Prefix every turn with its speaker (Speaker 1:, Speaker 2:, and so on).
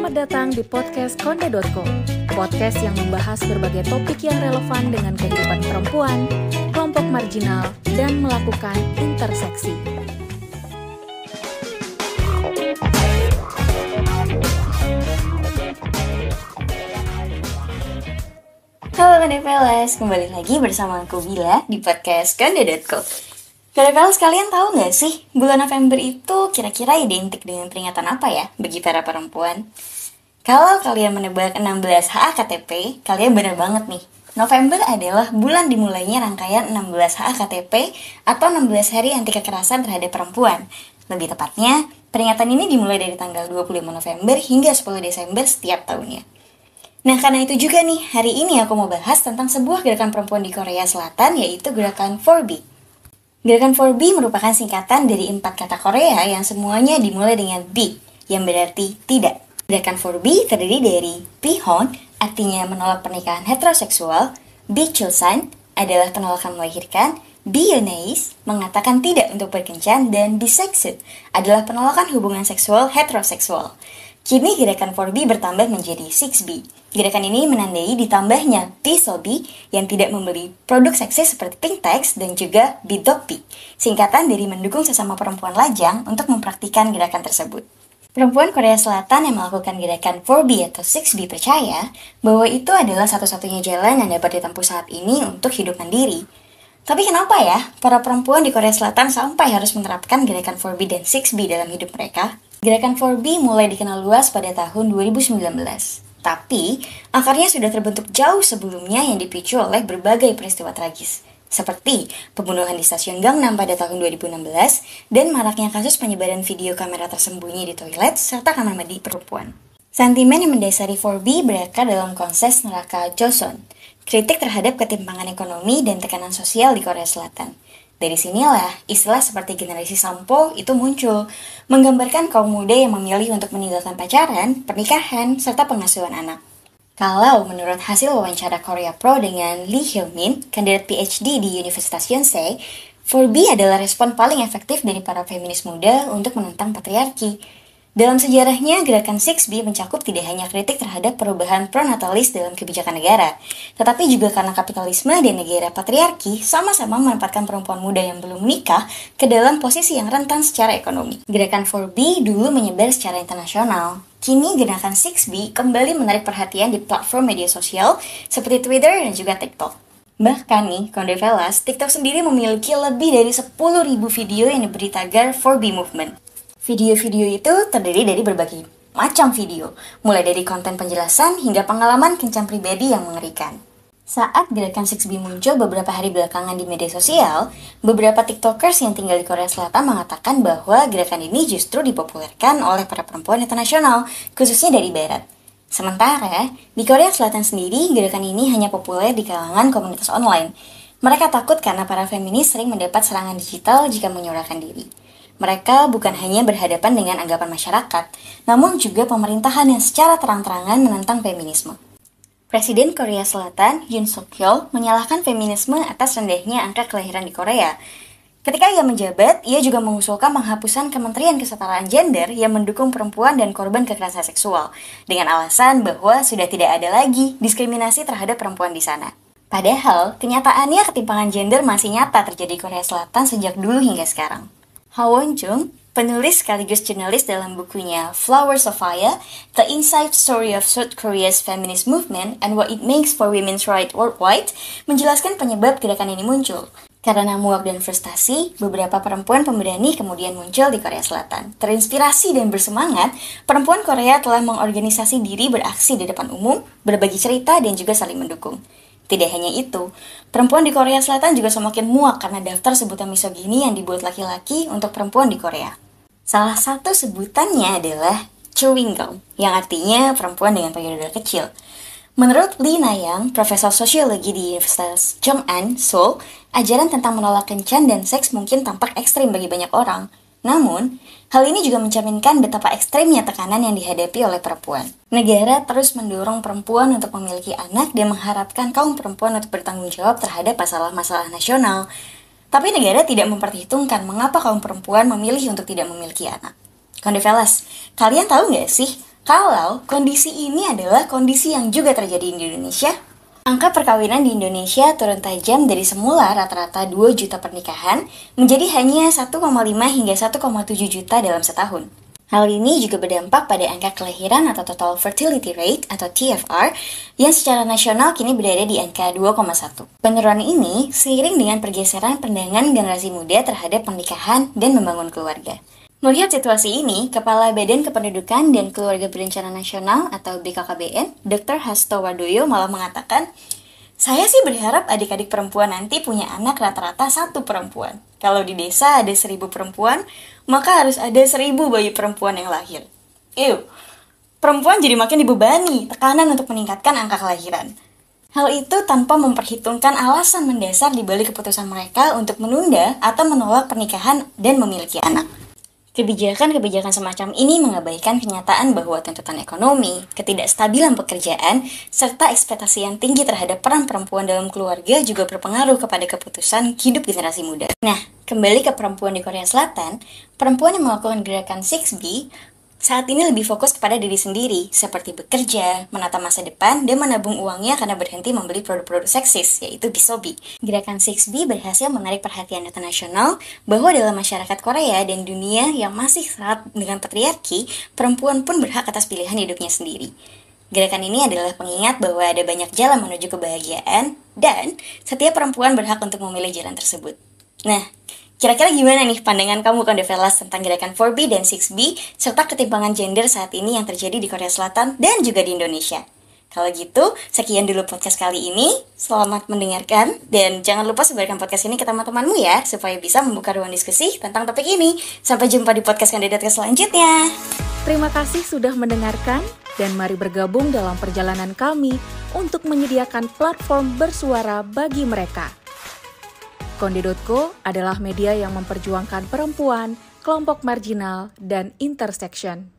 Speaker 1: Selamat datang di podcast Konde.co, podcast yang membahas berbagai topik yang relevan dengan kehidupan perempuan, kelompok marginal, dan melakukan interseksi.
Speaker 2: Halo Kondevelas, kembali lagi bersama aku Bila di podcast Konde.co. Kondevelas, kalian tahu nggak sih bulan November itu kira-kira identik dengan peringatan apa ya bagi para perempuan? Kalau kalian menebak 16 HAKTP, kalian benar banget nih. November adalah bulan dimulainya rangkaian 16 HAKTP atau 16 hari anti kekerasan terhadap perempuan. Lebih tepatnya, peringatan ini dimulai dari tanggal 25 November hingga 10 Desember setiap tahunnya. Nah, karena itu juga nih, hari ini aku mau bahas tentang sebuah gerakan perempuan di Korea Selatan, yaitu gerakan 4B. Gerakan 4B merupakan singkatan dari 4 kata Korea yang semuanya dimulai dengan B, yang berarti tidak. Gerakan 4B terdiri dari Bihon, artinya menolak pernikahan heteroseksual, Bichulsan adalah penolakan melahirkan, Bionais mengatakan tidak untuk berkencan, dan Bisexual adalah penolakan hubungan seksual heteroseksual. Kini gerakan 4B bertambah menjadi 6B. Gerakan ini menandai ditambahnya Bisobi yang tidak membeli produk seksis seperti Pinktex dan juga Bidokpi, singkatan dari mendukung sesama perempuan lajang untuk mempraktikkan gerakan tersebut. Perempuan Korea Selatan yang melakukan gerakan 4B atau 6B percaya bahwa itu adalah satu-satunya jalan yang dapat ditempuh saat ini untuk hidup mandiri. Tapi kenapa ya para perempuan di Korea Selatan sampai harus menerapkan gerakan 4B dan 6B dalam hidup mereka? Gerakan 4B mulai dikenal luas pada tahun 2019. Tapi, akarnya sudah terbentuk jauh sebelumnya yang dipicu oleh berbagai peristiwa tragis. Seperti pembunuhan di stasiun Gangnam pada tahun 2016 dan maraknya kasus penyebaran video kamera tersembunyi di toilet serta kamar mandi perempuan. Sentimen yang mendasari 4B berakar dalam konsep neraka Joseon, kritik terhadap ketimpangan ekonomi dan tekanan sosial di Korea Selatan. Dari sinilah istilah seperti generasi sampo itu muncul, menggambarkan kaum muda yang memilih untuk meninggalkan pacaran, pernikahan, serta pengasuhan anak. Kalau menurut hasil wawancara Korea Pro dengan Lee Hyo-min, kandidat PhD di Universitas Yonsei, 4B adalah respon paling efektif dari para feminis muda untuk menentang patriarki. Dalam sejarahnya, gerakan 6B mencakup tidak hanya kritik terhadap perubahan pronatalis dalam kebijakan negara, tetapi juga karena kapitalisme dan negara patriarki sama-sama menempatkan perempuan muda yang belum menikah ke dalam posisi yang rentan secara ekonomi. Gerakan 4B dulu menyebar secara internasional. Kini gerakan 6B kembali menarik perhatian di platform media sosial seperti Twitter dan juga TikTok. Bahkan nih, Kondevelas, TikTok sendiri memiliki lebih dari 10.000 video yang diberi tagar 4B Movement. Video-video itu terdiri dari berbagai macam video, mulai dari konten penjelasan hingga pengalaman kencan pribadi yang mengerikan. Saat gerakan 6B muncul beberapa hari belakangan di media sosial, beberapa tiktokers yang tinggal di Korea Selatan mengatakan bahwa gerakan ini justru dipopulerkan oleh para perempuan internasional, khususnya dari barat. Sementara, di Korea Selatan sendiri, gerakan ini hanya populer di kalangan komunitas online. Mereka takut karena para feminis sering mendapat serangan digital jika menyuarakan diri. Mereka bukan hanya berhadapan dengan anggapan masyarakat, namun juga pemerintahan yang secara terang-terangan menentang feminisme. Presiden Korea Selatan, Yoon Suk-yeol, menyalahkan feminisme atas rendahnya angka kelahiran di Korea. Ketika ia menjabat, ia juga mengusulkan penghapusan Kementerian Kesetaraan Gender yang mendukung perempuan dan korban kekerasan seksual, dengan alasan bahwa sudah tidak ada lagi diskriminasi terhadap perempuan di sana. Padahal, kenyataannya ketimpangan gender masih nyata terjadi di Korea Selatan sejak dulu hingga sekarang. Ha Won-jung, penulis sekaligus jurnalis dalam bukunya Flowers of Fire, The Inside Story of South Korea's Feminist Movement and What It Makes for Women's Rights Worldwide, menjelaskan penyebab gerakan ini muncul. Karena muak dan frustasi, beberapa perempuan pemberani kemudian muncul di Korea Selatan. Terinspirasi dan bersemangat, perempuan Korea telah mengorganisasi diri beraksi di depan umum, berbagi cerita, dan juga saling mendukung. Tidak hanya itu, perempuan di Korea Selatan juga semakin muak karena daftar sebutan misogini yang dibuat laki-laki untuk perempuan di Korea. Salah satu sebutannya adalah chewing gum, yang artinya perempuan dengan payudara kecil. Menurut Lee Na-yang, profesor sosiologi di Universitas Chung-an, Seoul, ajaran tentang menolak kencan dan seks mungkin tampak ekstrim bagi banyak orang. Namun, hal ini juga mencerminkan betapa ekstrimnya tekanan yang dihadapi oleh perempuan. Negara terus mendorong perempuan untuk memiliki anak dan mengharapkan kaum perempuan untuk bertanggung jawab terhadap masalah-masalah nasional. Tapi negara tidak memperhitungkan mengapa kaum perempuan memilih untuk tidak memiliki anak. Kondevelas, kalian tahu nggak sih Kalau kondisi ini adalah kondisi yang juga terjadi di Indonesia, angka perkawinan di Indonesia turun tajam dari semula rata-rata 2 juta pernikahan menjadi hanya 1,5 hingga 1,7 juta dalam setahun. Hal ini juga berdampak pada angka kelahiran atau total fertility rate atau TFR yang secara nasional kini berada di angka 2,1. Penurunan ini seiring dengan pergeseran pandangan generasi muda terhadap pernikahan dan membangun keluarga. Melihat situasi ini, Kepala Badan Kependudukan dan Keluarga Berencana Nasional atau BKKBN, Dr. Hasto Wadoyo malah mengatakan, "Saya sih berharap adik-adik perempuan nanti punya anak rata-rata 1 perempuan. Kalau di desa ada 1.000 perempuan, maka harus ada 1.000 bayi perempuan yang lahir." Perempuan jadi makin dibebani tekanan untuk meningkatkan angka kelahiran. Hal itu tanpa memperhitungkan alasan mendasar di balik keputusan mereka untuk menunda atau menolak pernikahan dan memiliki anak. Kebijakan-kebijakan semacam ini mengabaikan kenyataan bahwa tuntutan ekonomi, ketidakstabilan pekerjaan, serta ekspektasi yang tinggi terhadap peran perempuan dalam keluarga juga berpengaruh kepada keputusan hidup generasi muda. Nah, kembali ke perempuan di Korea Selatan, perempuan yang melakukan gerakan 6B saat ini lebih fokus kepada diri sendiri, seperti bekerja, menata masa depan, dan menabung uangnya karena berhenti membeli produk-produk seksis, yaitu bisobi. Gerakan 6B berhasil menarik perhatian internasional bahwa dalam masyarakat Korea dan dunia yang masih syarat dengan patriarki, perempuan pun berhak atas pilihan hidupnya sendiri. Gerakan ini adalah pengingat bahwa ada banyak jalan menuju kebahagiaan, dan setiap perempuan berhak untuk memilih jalan tersebut. Nah, kira-kira gimana nih pandangan kamu Kondevelas tentang gerakan 4B dan 6B serta ketimpangan gender saat ini yang terjadi di Korea Selatan dan juga di Indonesia? Kalau gitu, sekian dulu podcast kali ini. Selamat mendengarkan dan jangan lupa sebarkan podcast ini ke teman-temanmu ya supaya bisa membuka ruang diskusi tentang topik ini. Sampai jumpa di podcast kandidat selanjutnya.
Speaker 1: Terima kasih sudah mendengarkan dan mari bergabung dalam perjalanan kami untuk menyediakan platform bersuara bagi mereka. Konde.co adalah media yang memperjuangkan perempuan, kelompok marginal, dan intersection.